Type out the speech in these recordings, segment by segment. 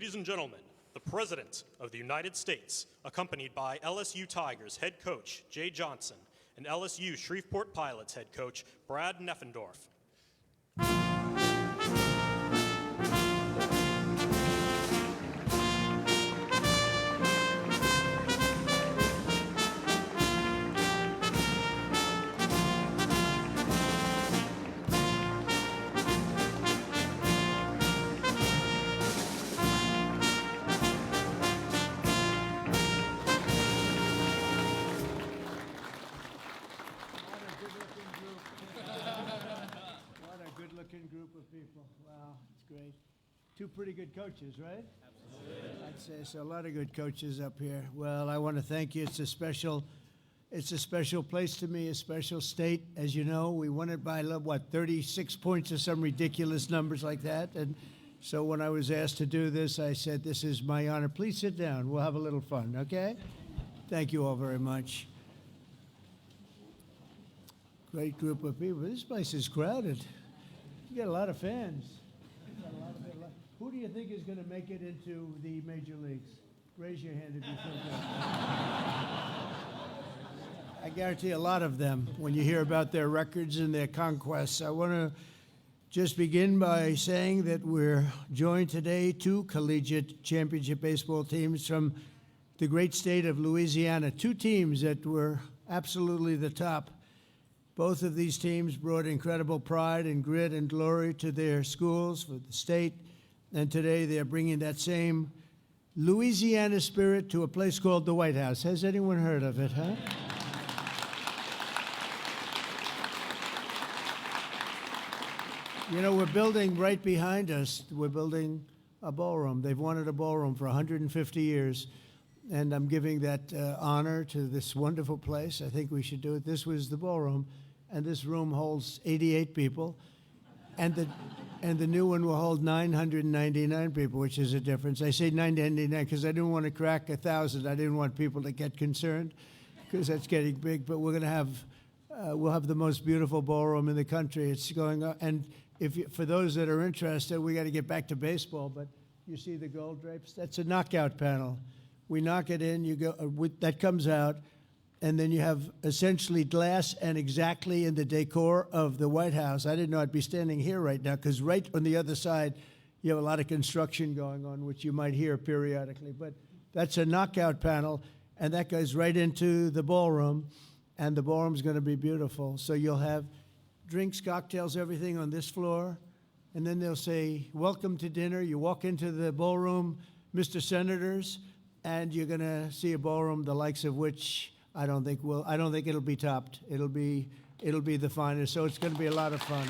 Ladies and gentlemen, the President of the United States, accompanied by LSU Tigers head coach Jay Johnson and LSU Shreveport Pilots head coach Brad Neffendorf. Group of people. Wow, it's great. Two pretty good coaches, right? Absolutely. I'd say so. A lot of good coaches up here. Well, I want to thank you. It's a special place to me, a special state. As you know, we won it by, 36 points or some ridiculous numbers like that. And so when I was asked to do this, I said, this is my honor. Please sit down. We'll have a little fun, okay? Thank you all very much. Great group of people. This place is crowded. You got a lot of fans. Who do you think is going to make it into the major leagues? Raise your hand if you think that. I guarantee a lot of them when you hear about their records and their conquests. I want to just begin by saying that we're joined today two collegiate championship baseball teams from the great state of Louisiana, two teams that were absolutely the top. Both of these teams brought incredible pride and grit and glory to their schools, for the state, and today they're bringing that same Louisiana spirit to a place called the White House. Has anyone heard of it, huh? You know, we're building right behind us, we're building a ballroom. They've wanted a ballroom for 150 years, and I'm giving that honor to this wonderful place. I think we should do it. This was the ballroom. And this room holds 88 people, and the new one will hold 999 people, which is a difference. I say 999 because I didn't want to crack 1,000. I didn't want people to get concerned because that's getting big. But we're going to have, we'll have the most beautiful ballroom in the country. It's going up, and for those that are interested, we got to get back to baseball. But you see the gold drapes? That's a knockout panel. We knock it in. You go. That comes out. And then you have essentially glass and exactly in the decor of the White House. I didn't know I'd be standing here right now because right on the other side, you have a lot of construction going on, which you might hear periodically. But that's a knockout panel, and that goes right into the ballroom, and the ballroom's going to be beautiful. So you'll have drinks, cocktails, everything on this floor, and then they'll say, welcome to dinner. You walk into the ballroom, Mr. Senators, and you're going to see a ballroom the likes of which I don't think it'll be topped. It'll be the finest. So it's going to be a lot of fun.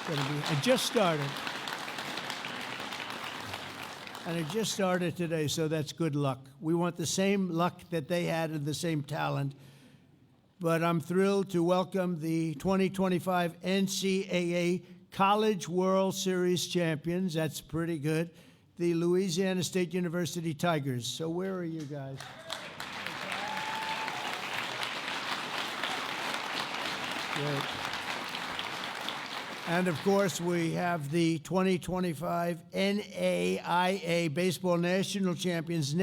It just started. And it just started today, so that's good luck. We want the same luck that they had and the same talent. But I'm thrilled to welcome the 2025 NCAA College World Series champions. That's pretty good. The Louisiana State University Tigers. So where are you guys? Great. And of course, we have the 2025 NAIA Baseball National Champions,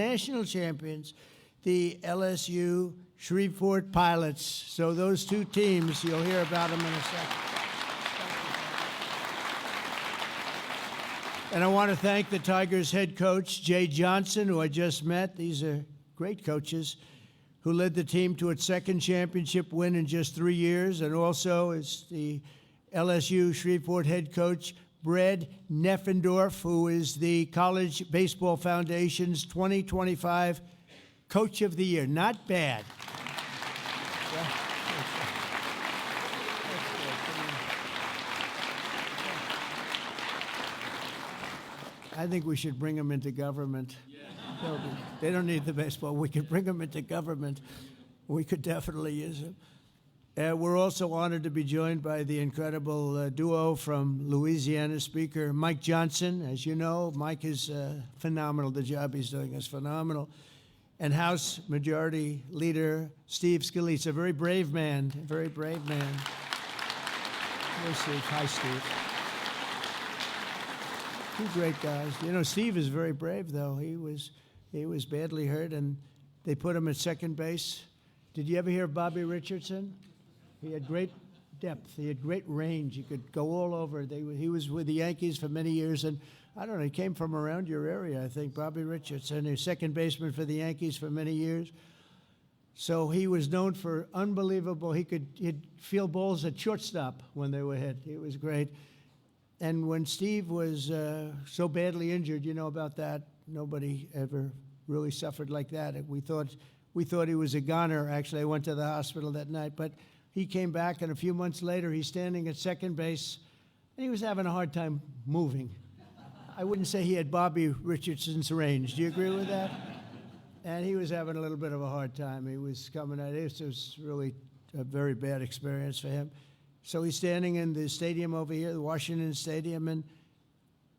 the LSU Shreveport Pilots. So those two teams, you'll hear about them in a second. And I want to thank the Tigers head coach, Jay Johnson, who I just met. These are great coaches, who led the team to its second championship win in just 3 years, and also is the LSU Shreveport head coach, Brad Neffendorf, who is the College Baseball Foundation's 2025 Coach of the Year. Not bad. I think we should bring them into government. They don't need the baseball. We could bring them into government. We could definitely use them. We're also honored to be joined by the incredible duo from Louisiana, Speaker Mike Johnson. As you know, Mike is phenomenal. The job he's doing is phenomenal. And House Majority Leader Steve Scalise, a very brave man, Hey, Steve. Hi, Steve. Two great guys. You know, Steve is very brave, though. He was badly hurt, and they put him at second base. Did you ever hear of Bobby Richardson? He had great depth. He had great range. He could go all over. He was with the Yankees for many years, and I don't know, he came from around your area, I think, Bobby Richardson. He was second baseman for the Yankees for many years. So he was known for unbelievable. He'd field balls at shortstop when they were hit. It was great. And when Steve was so badly injured, you know about that. Nobody ever really suffered like that. We thought he was a goner. Actually, I went to the hospital that night, but he came back, and a few months later, he's standing at second base, and he was having a hard time moving. I wouldn't say he had Bobby Richardson's range. Do you agree with that? And he was having a little bit of a hard time. He was coming out. It was really a very bad experience for him. So he's standing in the stadium over here, the Washington Stadium, and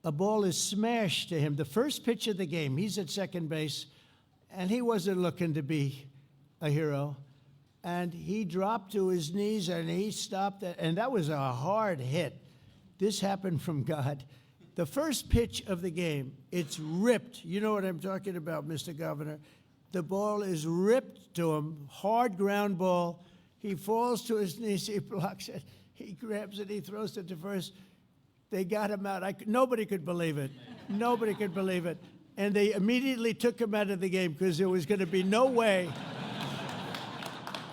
a ball is smashed to him. The first pitch of the game, he's at second base, and he wasn't looking to be a hero. And he dropped to his knees, and he stopped it, and that was a hard hit. This happened from God. The first pitch of the game, it's ripped. You know what I'm talking about, Mr. Governor. The ball is ripped to him, hard ground ball. He falls to his knees, he blocks it, he grabs it, he throws it to first. They got him out. Nobody could believe it. Nobody could believe it. And they immediately took him out of the game because there was going to be no way,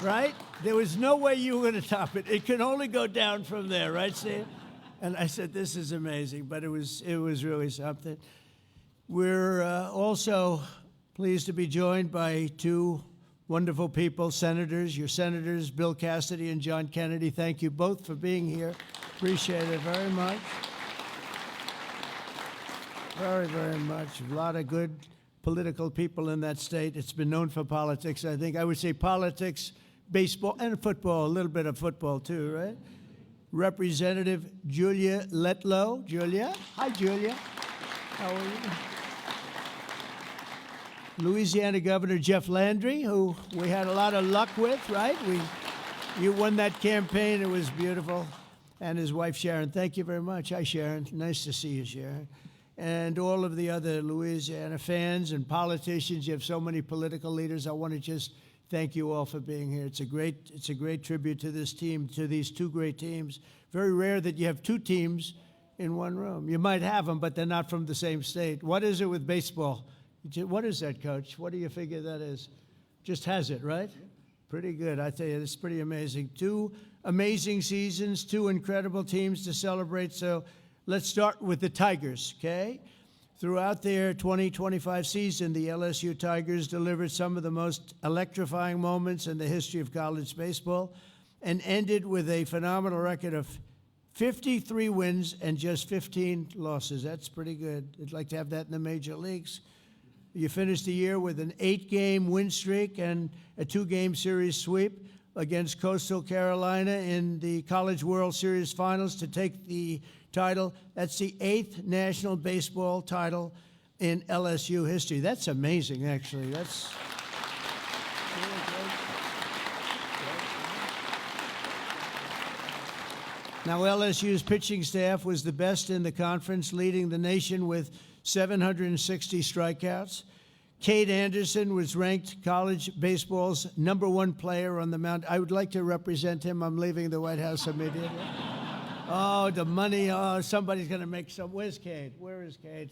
right? There was no way you were going to top it. It can only go down from there, right, Steve? And I said, this is amazing, but it was really something. We're also pleased to be joined by two wonderful people, senators, your senators, Bill Cassidy and John Kennedy. Thank you both for being here. Appreciate it very much. Very, very much. A lot of good political people in that state. It's been known for politics. I think I would say politics, baseball, and football, a little bit of football too, right? Representative Julia Letlow. Julia? Hi, Julia. How are you? Louisiana Governor Jeff Landry, who we had a lot of luck with, right? You won that campaign. It was beautiful. And his wife, Sharon. Thank you very much. Hi, Sharon. Nice to see you, Sharon. And all of the other Louisiana fans and politicians. You have so many political leaders. I want to just thank you all for being here. It's a great tribute to this team, to these two great teams. Very rare that you have two teams in one room. You might have them, but they're not from the same state. What is it with baseball? What is that, Coach? What do you figure that is? Just has it, right? Yeah. Pretty good. I tell you, it's pretty amazing. Two amazing seasons, two incredible teams to celebrate. So let's start with the Tigers, okay? Throughout their 2025 season, the LSU Tigers delivered some of the most electrifying moments in the history of college baseball and ended with a phenomenal record of 53 wins and just 15 losses. That's pretty good. I'd like to have that in the major leagues. You finished the year with an 8-game win streak and a 2-game series sweep against Coastal Carolina in the College World Series Finals to take the title. That's the 8th national baseball title in LSU history. That's amazing, actually. That's really great. Now, LSU's pitching staff was the best in the conference, leading the nation with 760 strikeouts. Cade Anderson was ranked college baseball's #1 player on the mound. I would like to represent him. I'm leaving the White House immediately. Oh, the money. Oh, somebody's going to make some. Where's Cade? Where is Cade?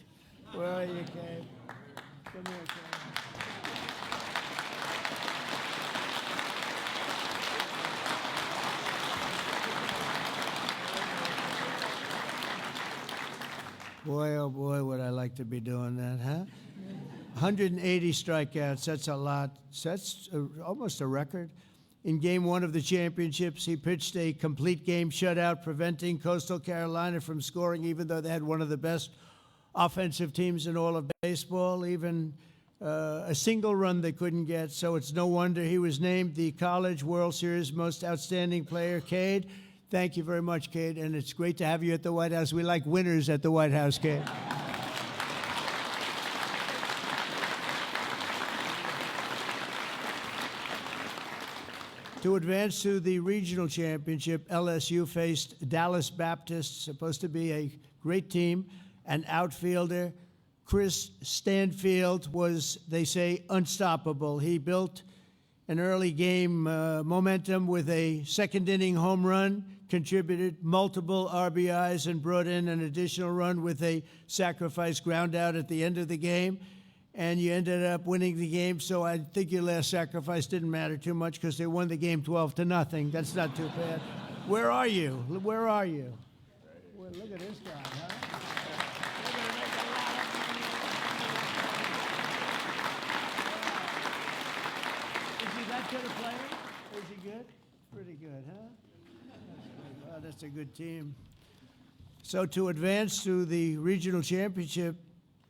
Where are you, Cade? Come here, Cade. Boy, oh boy, would I like to be doing that, huh? 180 strikeouts, that's a lot. That's almost a record. In Game 1 of the championships, he pitched a complete game shutout, preventing Coastal Carolina from scoring, even though they had one of the best offensive teams in all of baseball. Even a single run they couldn't get, so it's no wonder he was named the College World Series Most Outstanding Player. Cade, thank you very much, Cade, and it's great to have you at the White House. We like winners at the White House, Cade. To advance to the regional championship, LSU faced Dallas Baptist, supposed to be a great team, an outfielder. Chris Stanfield was, they say, unstoppable. He built an early game momentum with a second-inning home run, contributed multiple RBIs, and brought in an additional run with a sacrifice ground out at the end of the game. And you ended up winning the game, so I think your last sacrifice didn't matter too much because they won the game 12-0. That's not too bad. Where are you? Where are you? Well, look at this guy, huh? Good a player? Is he good? Pretty good, huh? Wow, that's a good team. So to advance to the regional championship,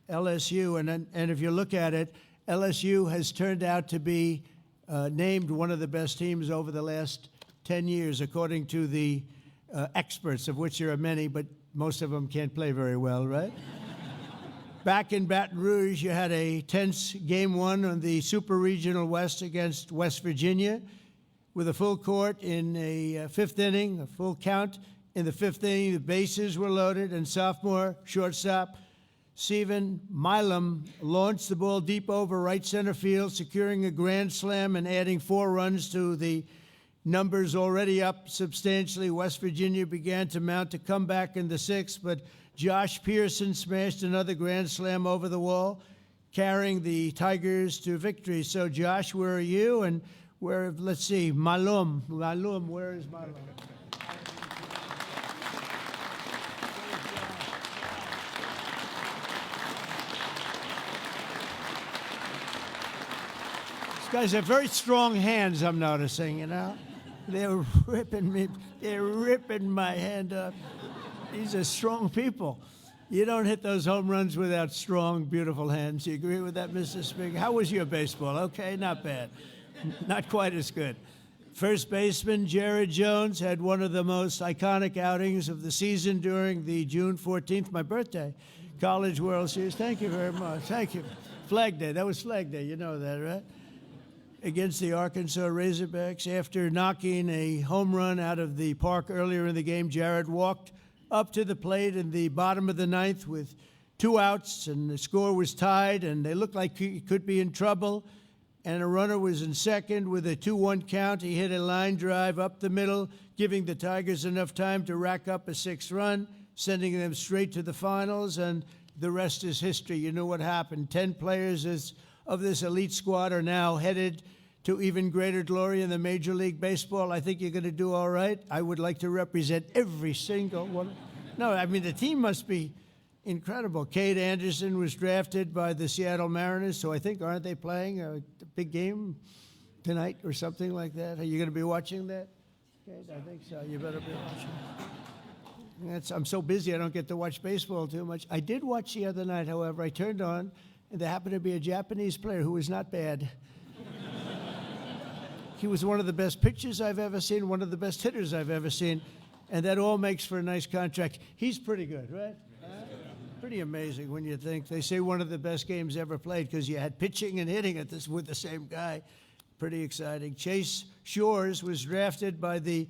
LSU, and if you look at it, LSU has turned out to be named one of the best teams over the last 10 years, according to the experts, of which there are many, but most of them can't play very well, right? Back in Baton Rouge, you had a tense Game 1 on the Super Regional West against West Virginia with a full court in a fifth inning, a full count. In the fifth inning, the bases were loaded, and sophomore shortstop Stephen Milam launched the ball deep over right center field, securing a grand slam and adding 4 runs to the numbers already up substantially. West Virginia began to mount a comeback in the sixth, but Josh Pearson smashed another grand slam over the wall, carrying the Tigers to victory. So, Josh, where are you? And where, let's see, Malum, where is Malum? These guys have very strong hands, I'm noticing, you know? They're ripping my hand up. These are strong people. You don't hit those home runs without strong, beautiful hands. You agree with that, Mr. Speaker? How was your baseball? Okay, not bad. Not quite as good. First baseman Jared Jones had one of the most iconic outings of the season during the June 14th, my birthday, College World Series. Thank you very much. Thank you. Flag Day. That was Flag Day. You know that, right? Against the Arkansas Razorbacks. After knocking a home run out of the park earlier in the game, Jared walked up to the plate in the bottom of the ninth with 2 outs, and the score was tied, and they looked like he could be in trouble. And a runner was in second with a 2-1 count. He hit a line drive up the middle, giving the Tigers enough time to rack up a 6th run, sending them straight to the finals, and the rest is history. You know what happened. 10 players of this elite squad are now headed to even greater glory in the Major League Baseball. I think you're going to do all right. I would like to represent every single one. No, I mean, the team must be incredible. Cade Anderson was drafted by the Seattle Mariners, so I think, aren't they playing a big game tonight or something like that? Are you going to be watching that? Cade, I think so. You better be watching. I'm so busy I don't get to watch baseball too much. I did watch the other night, however. I turned on, and there happened to be a Japanese player who was not bad. He was one of the best pitchers I've ever seen, one of the best hitters I've ever seen, and that all makes for a nice contract. He's pretty good, right? Pretty amazing when you think. They say one of the best games ever played because you had pitching and hitting with the same guy. Pretty exciting. Chase Shores was drafted by the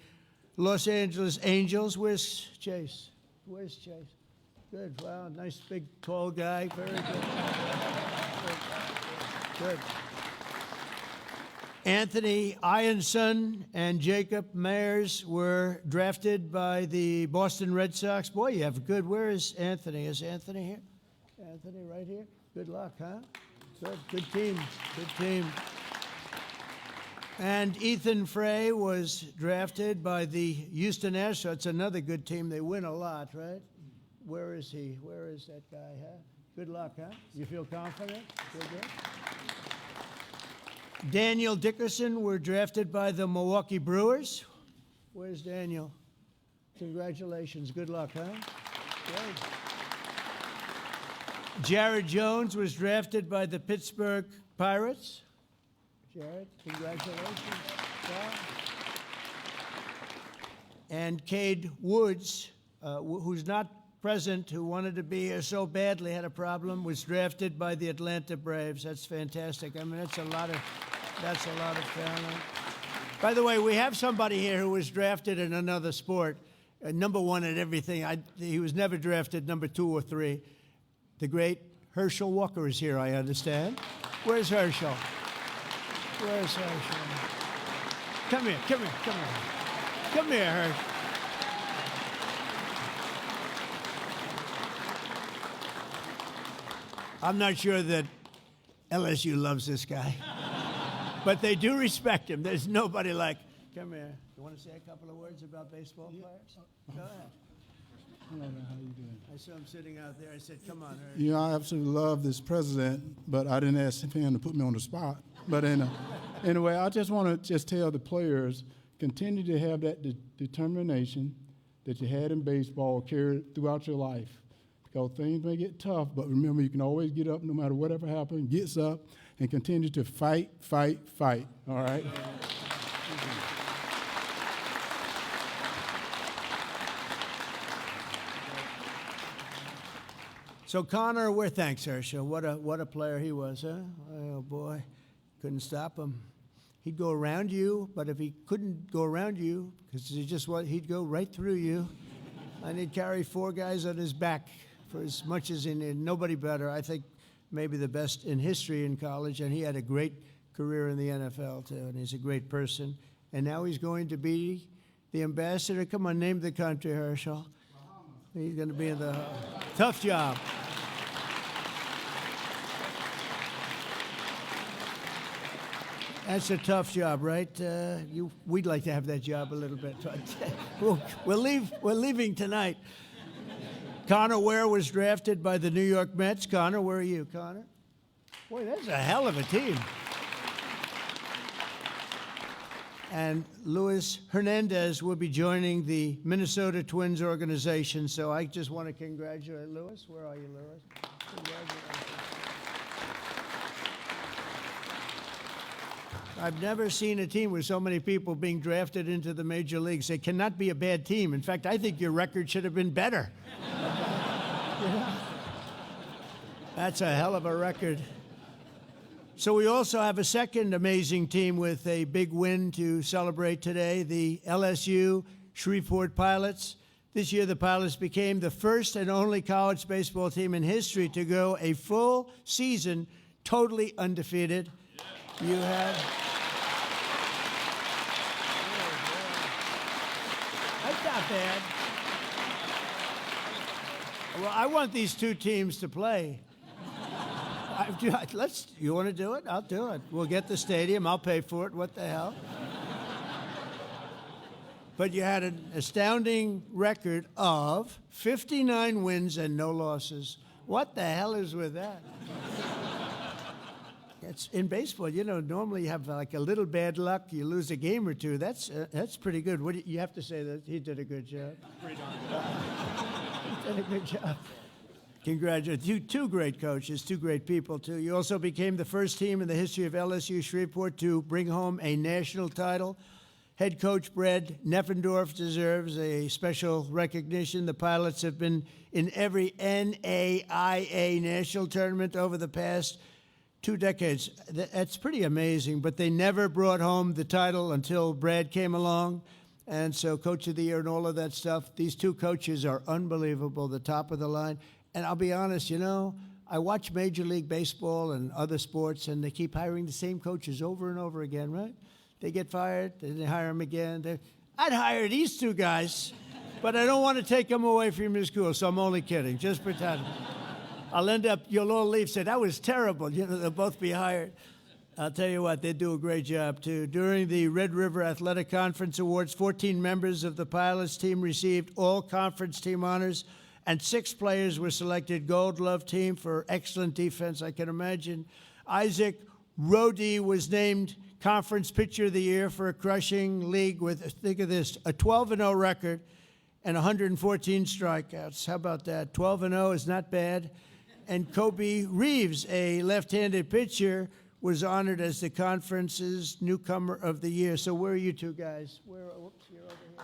Los Angeles Angels. Where's Chase? Where's Chase? Good. Wow, nice big tall guy. Very good. Good. Anthony Ianson and Jacob Myers were drafted by the Boston Red Sox. Boy, you have good. Where is Anthony? Is Anthony here? Anthony right here? Good luck, huh? Good. Good team. Good team. And Ethan Frey was drafted by the Houston Astros. Another good team. They win a lot, right? Where is he? Where is that guy, huh? Good luck, huh? You feel confident? Feel good? Daniel Dickerson were drafted by the Milwaukee Brewers. Where's Daniel? Congratulations. Good luck, huh? Good. Jared Jones was drafted by the Pittsburgh Pirates. Jared, congratulations. Wow. And Cade Woods, who's not present, who wanted to be here so badly, had a problem, was drafted by the Atlanta Braves. That's fantastic. I mean, that's a lot of talent. By the way, we have somebody here who was drafted in another sport. number one at everything. He was never drafted number 2 or 3. The great Herschel Walker is here, I understand. Where's Herschel? Where's Herschel? Come here, come here, come here. Come here, Herschel. I'm not sure that LSU loves this guy, but they do respect him. There's nobody like, come here. You want to say a couple of words about baseball players? Go ahead. Hello, man. How you doing? I saw him sitting out there. I said, come on, Herschel. You know, I absolutely love this president, but I didn't ask him to put me on the spot. But anyway, I just want to tell the players, continue to have that determination that you had in baseball carried throughout your life. Because things may get tough, but remember, you can always get up no matter whatever happens, gets up, and continue to fight, fight, fight, all right? So Connor, thanks, Herschel. What a player he was, huh? Oh boy, couldn't stop him. He'd go around you, but if he couldn't go around you, because he'd go right through you, and he'd carry 4 guys on his back for as much as he needed. Nobody better. I think maybe the best in history in college, and he had a great career in the NFL too. And he's a great person. And now he's going to be the ambassador. Come on, name the country, Herschel. He's going to be in the tough job. That's a tough job, right? We'd like to have that job a little bit. We're leaving tonight. Connor Ware was drafted by the New York Mets. Connor, where are you, Connor? Boy, that's a hell of a team. And Luis Hernandez will be joining the Minnesota Twins organization. So I just want to congratulate Luis. Where are you, Luis? Congratulations. I've never seen a team with so many people being drafted into the major leagues. It cannot be a bad team. In fact, I think your record should have been better. Yeah. That's a hell of a record. So we also have a second amazing team with a big win to celebrate today, the LSU Shreveport Pilots. This year, the Pilots became the first and only college baseball team in history to go a full season totally undefeated. You had... That's not bad. Well, I want these 2 teams to play. You want to do it? I'll do it. We'll get the stadium. I'll pay for it. What the hell? But you had an astounding record of 59 wins and no losses. What the hell is with that? It's in baseball, normally you have like a little bad luck, you lose a game or 2. That's pretty good. You have to say that he did a good job. Pretty darn good. He did a good job. Congratulations. 2 great coaches, 2 great people, too. You also became the first team in the history of LSU Shreveport to bring home a national title. Head coach Brad Neffendorf deserves a special recognition. The Pilots have been in every NAIA national tournament over the past 2 decades. That's pretty amazing, but they never brought home the title until Brad came along. And so Coach of the Year and all of that stuff, these 2 coaches are unbelievable, the top of the line. And I'll be honest, I watch Major League Baseball and other sports, and they keep hiring the same coaches over and over again, right? They get fired, then they hire them again. I'd hire these 2 guys, but I don't want to take them away from your school, so I'm only kidding. Just pretend. I'll end up, you'll all leave, say, that was terrible. They'll both be hired. I'll tell you what, they do a great job, too. During the Red River Athletic Conference Awards, 14 members of the Pilots team received all conference team honors, and 6 players were selected Gold Glove team for excellent defense. I can imagine. Isaac Rodey was named Conference Pitcher of the Year for a crushing league with, think of this, a 12-0 record and 114 strikeouts. How about that? 12-0 is not bad. And Kobe Reeves, a left-handed pitcher, was honored as the conference's newcomer of the year. So where are you 2 guys? Whoops, you're over here.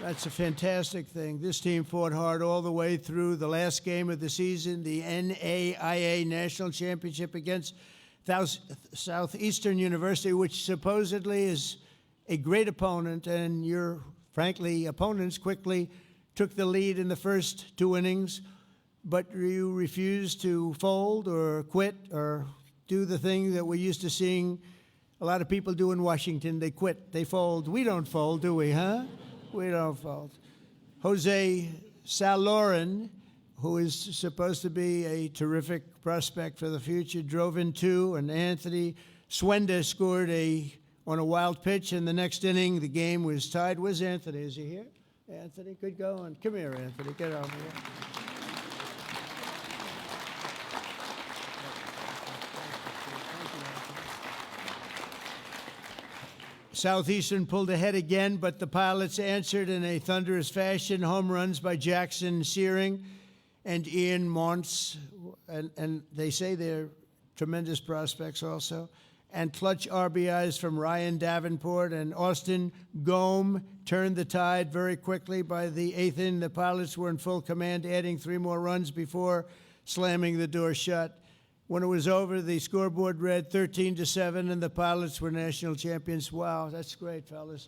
Right? That's a fantastic thing. This team fought hard all the way through the last game of the season, the NAIA National Championship against Southeastern University, which supposedly is a great opponent, and your, frankly, opponents quickly took the lead in the first 2 innings, but you refused to fold or quit or do the thing that we're used to seeing a lot of people do in Washington. They quit, they fold. We don't fold, do we, huh? We don't fold. Jose Saloren, who is supposed to be a terrific prospect for the future, drove in 2, and Anthony Swenda scored on a wild pitch in the next inning. The game was tied. Where's Anthony? Is he here? Anthony, good going. Come here, Anthony. Get over here. Southeastern pulled ahead again, but the Pilots answered in a thunderous fashion. Home runs by Jackson Searing and Ian Montz, and they say they're tremendous prospects also. And clutch RBIs from Ryan Davenport and Austin Gome turned the tide very quickly. By the 8th inning, the Pilots were in full command, adding 3 more runs before slamming the door shut. When it was over, the scoreboard read 13-7, and the Pilots were national champions. Wow, that's great, fellas.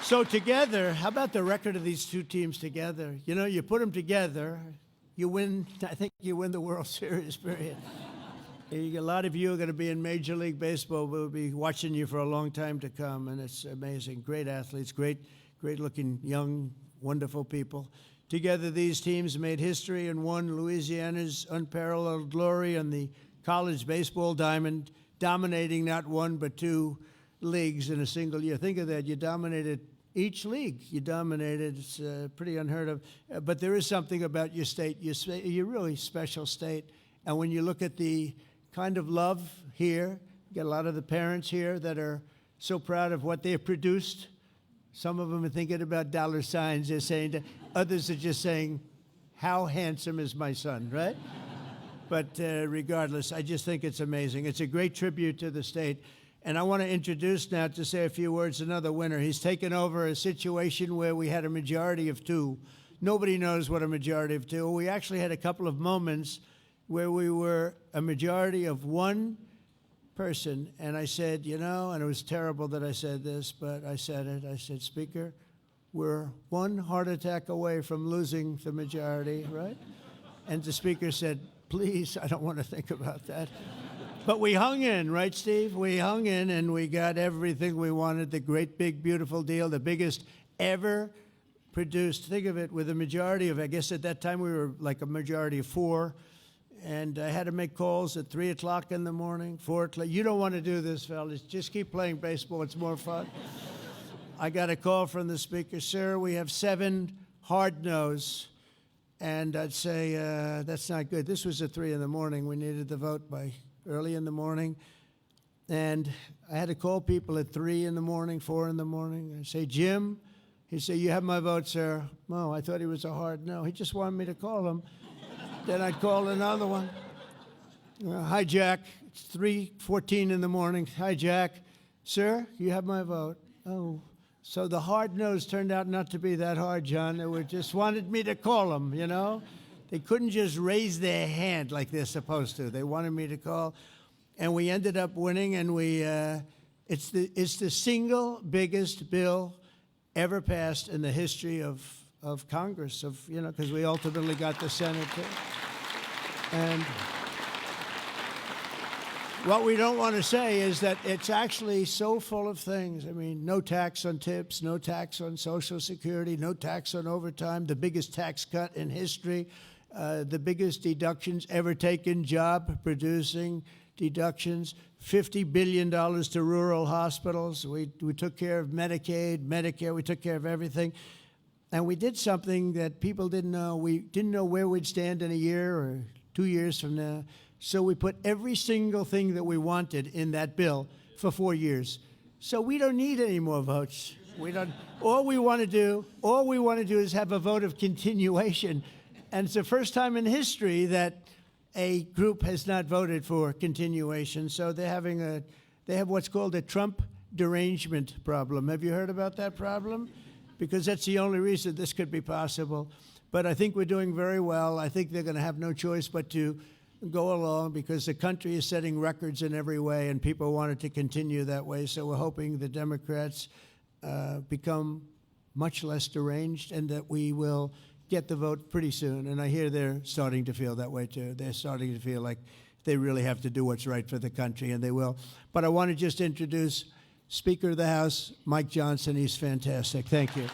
So together, how about the record of these 2 teams together? You know, you put them together, you win. I think you win the World Series, period. A lot of you are going to be in Major League Baseball. We'll be watching you for a long time to come, and it's amazing. Great athletes, great-looking, young, wonderful people. Together, these teams made history and won Louisiana's unparalleled glory on the college baseball diamond, dominating not 1 but 2 leagues in a single year. Think of that. You dominated each league. You dominated. It's pretty unheard of. But there is something about your state. You're really special state. And when you look at the kind of love here, you get a lot of the parents here that are so proud of what they have produced. Some of them are thinking about dollar signs. They're saying, others are just saying, how handsome is my son, right? But regardless, I just think it's amazing. It's a great tribute to the state. And I want to introduce now, to say a few words, another winner. He's taken over a situation where we had a majority of 2. Nobody knows what a majority of 2. We actually had a couple of moments where we were a majority of 1 person, and I said, you know, and it was terrible that I said this, but I said it. I said, Speaker, we're 1 heart attack away from losing the majority, right? And the Speaker said, please, I don't want to think about that. But we hung in, right, Steve? We hung in, and we got everything we wanted, the great, big, beautiful deal, the biggest ever produced. Think of it, with a majority of, I guess at that time we were like a majority of 4, and I had to make calls at 3 o'clock in the morning, 4 o'clock. You don't want to do this, fellas. Just keep playing baseball. It's more fun. I got a call from the Speaker. Sir, we have 7 hard no's. And I'd say, that's not good. This was at 3 in the morning. We needed the vote by early in the morning. And I had to call people at 3 in the morning, 4 in the morning. I'd say, Jim, he'd say, you have my vote, sir. Oh, I thought he was a hard no. He just wanted me to call him. Then I'd call another one. Hi, Jack. It's 3:14 in the morning. Hi, Jack. Sir, you have my vote. Oh, so the hard no's turned out not to be that hard, John. They were just wanted me to call them, you know. They couldn't just raise their hand like they're supposed to. They wanted me to call. And we ended up winning, and it's the single biggest bill ever passed in the history of Congress, because we ultimately got the Senate too. And what we don't want to say is that it's actually so full of things. I mean, no tax on tips, no tax on Social Security, no tax on overtime, the biggest tax cut in history, the biggest deductions ever taken, job-producing deductions, $50 billion to rural hospitals. We took care of Medicaid, Medicare, we took care of everything. And we did something that people didn't know. We didn't know where we'd stand in a year or 2 years from now. So we put every single thing that we wanted in that bill for 4 years. So we don't need any more votes. All we want to do is have a vote of continuation. And it's the first time in history that a group has not voted for continuation. So they're having they have what's called a Trump derangement problem. Have you heard about that problem? Because that's the only reason this could be possible. But I think we're doing very well. I think they're going to have no choice but to go along because the country is setting records in every way, and people want it to continue that way. So we're hoping the Democrats become much less deranged and that we will get the vote pretty soon. And I hear they're starting to feel that way, too. They're starting to feel like they really have to do what's right for the country, and they will. But I want to just introduce Speaker of the House, Mike Johnson. He's fantastic. Thank you.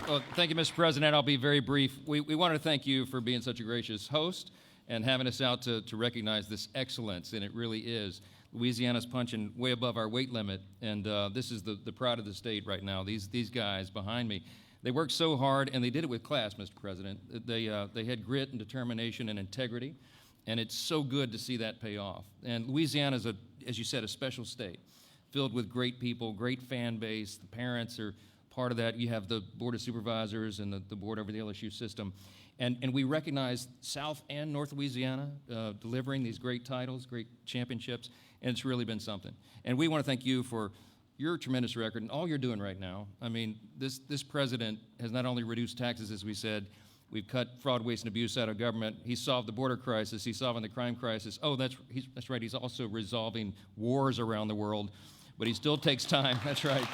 Well, thank you, Mr. President. I'll be very brief. We want to thank you for being such a gracious host and having us out to recognize this excellence, and it really is. Louisiana's punching way above our weight limit, and this is the pride of the state right now. These guys behind me, they worked so hard, and they did it with class, Mr. President. They had grit and determination and integrity, and it's so good to see that pay off. And Louisiana's, as you said, a special state filled with great people, great fan base. The parents are part of that. You have the Board of Supervisors and the board over the LSU system. And we recognize South and North Louisiana delivering these great titles, great championships, and it's really been something. And we want to thank you for your tremendous record and all you're doing right now. I mean, this president has not only reduced taxes, as we said, we've cut fraud, waste, and abuse out of government. He's solved the border crisis. He's solving the crime crisis. Oh, that's right. He's also resolving wars around the world, but he still takes time. That's right.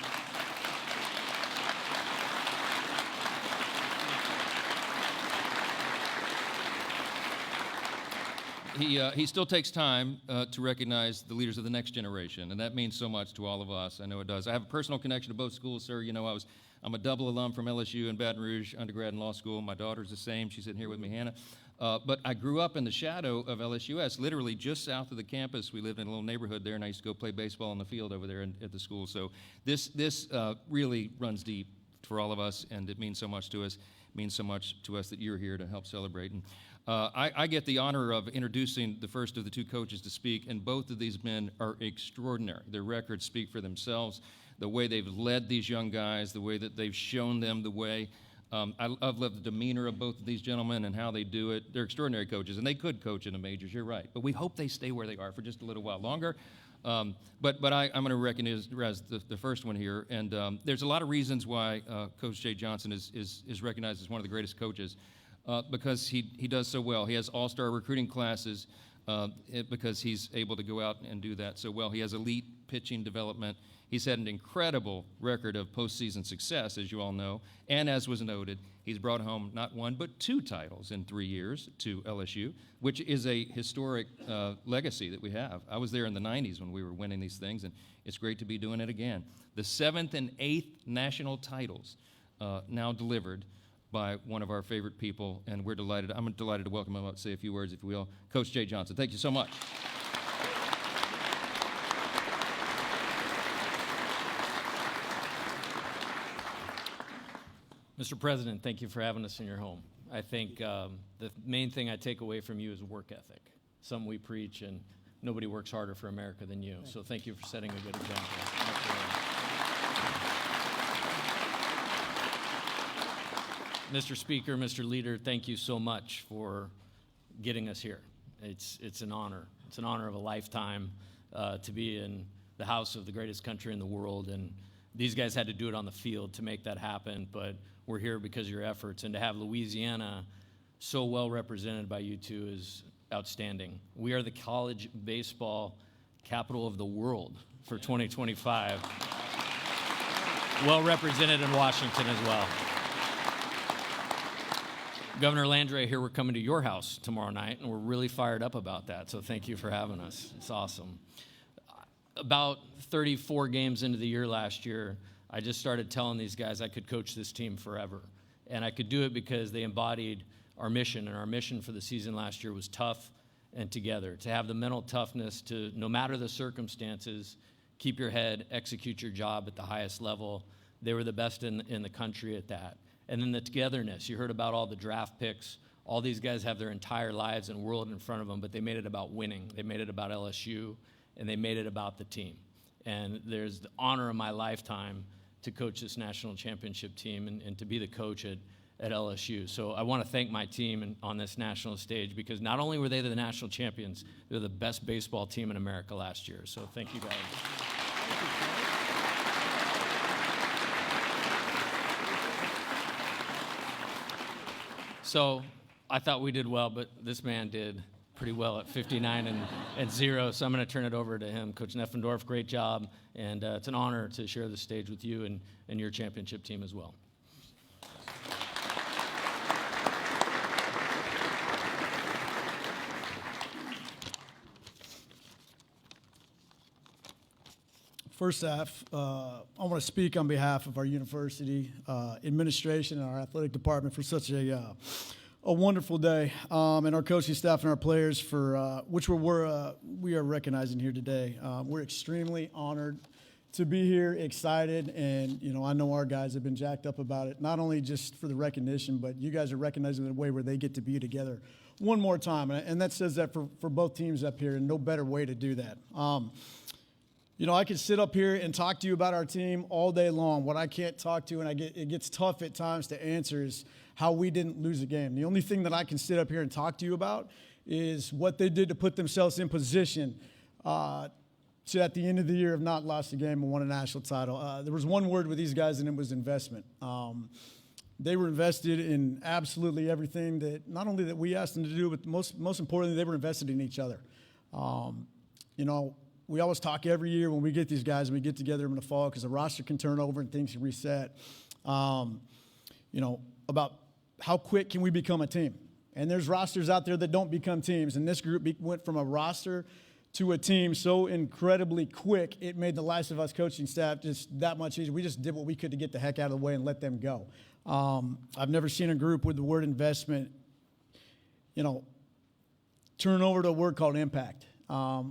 He still takes time to recognize the leaders of the next generation, and that means so much to all of us. I know it does. I have a personal connection to both schools, sir. You know, I'm a double alum from LSU and Baton Rouge, undergrad and law school. My daughter's the same. She's sitting here with me, Hannah. But I grew up in the shadow of LSUS, literally just south of the campus. We lived in a little neighborhood there, and I used to go play baseball on the field over there at the school. So this really runs deep for all of us, and it means so much to us. It means so much to us that you're here to help celebrate. And I get the honor of introducing the first of the two coaches to speak, and both of these men are extraordinary. Their records speak for themselves, the way they've led these young guys, the way that they've shown them the way. I've loved the demeanor of both of these gentlemen and how they do it. They're extraordinary coaches, and they could coach in the majors, you're right. But we hope they stay where they are for just a little while longer. But I'm going to recognize the first one here, and there's a lot of reasons why Coach Jay Johnson is recognized as one of the greatest coaches. Because he does so well. He has all-star recruiting classes because he's able to go out and do that so well. He has elite pitching development. He's had an incredible record of postseason success, as you all know. And as was noted, he's brought home not one but 2 titles in 3 years to LSU, which is a historic legacy that we have. I was there in the 90s when we were winning these things, and it's great to be doing it again. The 7th and 8th national titles now delivered by one of our favorite people, and we're delighted. I'm delighted to welcome him up, say a few words, if you will. Coach Jay Johnson, thank you so much. Mr. President, thank you for having us in your home. I think the main thing I take away from you is work ethic, something we preach, and nobody works harder for America than you. So thank you for setting a good example. Mr. Speaker, Mr. Leader, thank you so much for getting us here. It's an honor. It's an honor of a lifetime to be in the house of the greatest country in the world. And these guys had to do it on the field to make that happen, but we're here because of your efforts. And to have Louisiana so well represented by you two is outstanding. We are the college baseball capital of the world for 2025. Well represented in Washington as well. Governor Landry, here we're coming to your house tomorrow night, and we're really fired up about that, so thank you for having us. It's awesome. About 34 games into the year last year, I just started telling these guys I could coach this team forever, and I could do it because they embodied our mission, and our mission for the season last year was tough and together, to have the mental toughness to, no matter the circumstances, keep your head, execute your job at the highest level. They were the best in the country at that. And then the togetherness. You heard about all the draft picks. All these guys have their entire lives and world in front of them, but they made it about winning. They made it about LSU, and they made it about the team. And there's the honor of my lifetime to coach this national championship team and to be the coach at at LSU. So I want to thank my team on this national stage, because not only were they the national champions, they're the best baseball team in America last year. So thank you guys. So I thought we did well, but this man did pretty well at 59 and 0. So I'm going to turn it over to him. Coach Neffendorf, great job. And it's an honor to share the stage with you and your championship team as well. First off, I want to speak on behalf of our university administration and our athletic department for such a wonderful day, and our coaching staff and our players for which we are recognizing here today. We're extremely honored to be here, excited, and I know our guys have been jacked up about it. Not only just for the recognition, but you guys are recognizing the way where they get to be together one more time, and that says that for both teams up here, and no better way to do that. I could sit up here and talk to you about our team all day long. What I can't talk to, and it gets tough at times to answer, is how we didn't lose a game. The only thing that I can sit up here and talk to you about is what they did to put themselves in position to, at the end of the year, have not lost a game and won a national title. There was one word with these guys, and it was investment. They were invested in absolutely everything that, not only that we asked them to do, but most importantly, they were invested in each other. We always talk every year when we get these guys and we get together in the fall, because the roster can turn over and things can reset, about how quick can we become a team. And there's rosters out there that don't become teams. And this group went from a roster to a team so incredibly quick, it made the lives of us coaching staff just that much easier. We just did what we could to get the heck out of the way and let them go. I've never seen a group with the word investment, turn over to a word called impact.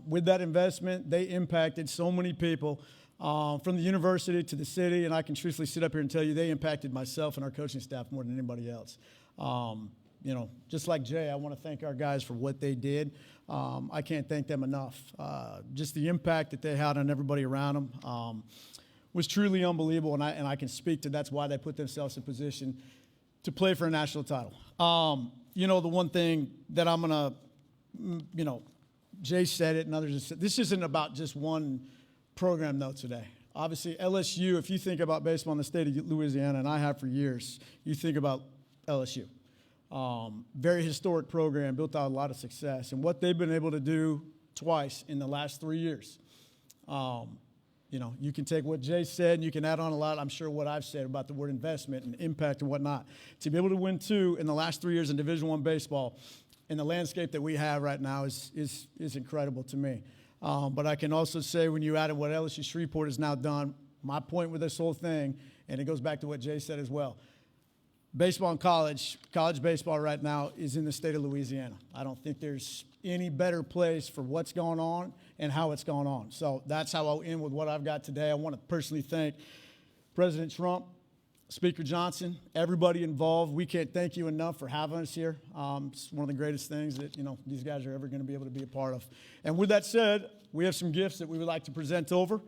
With that investment, they impacted so many people from the university to the city, and I can truthfully sit up here and tell you they impacted myself and our coaching staff more than anybody else. Just like Jay, I want to thank our guys for what they did. I can't thank them enough. Just the impact that they had on everybody around them was truly unbelievable, and I can speak to that's why they put themselves in position to play for a national title. The one thing that I'm going to, Jay said it and others have said, this isn't about just one program, though, today. Obviously, LSU, if you think about baseball in the state of Louisiana, and I have for years, you think about LSU. Very historic program, built out a lot of success. And what they've been able to do twice in the last 3 years. You can take what Jay said and you can add on a lot, I'm sure, what I've said about the word investment and impact and whatnot. To be able to win 2 in the last 3 years in Division I baseball, and the landscape that we have right now is incredible to me. But I can also say, when you added what LSU Shreveport has now done, my point with this whole thing, and it goes back to what Jay said as well, baseball in college baseball right now is in the state of Louisiana. I don't think there's any better place for what's going on and how it's going on. So that's how I'll end with what I've got today. I want to personally thank President Trump, Speaker Johnson, everybody involved. We can't thank you enough for having us here. It's one of the greatest things that these guys are ever going to be able to be a part of. And with that said, we have some gifts that we would like to present over.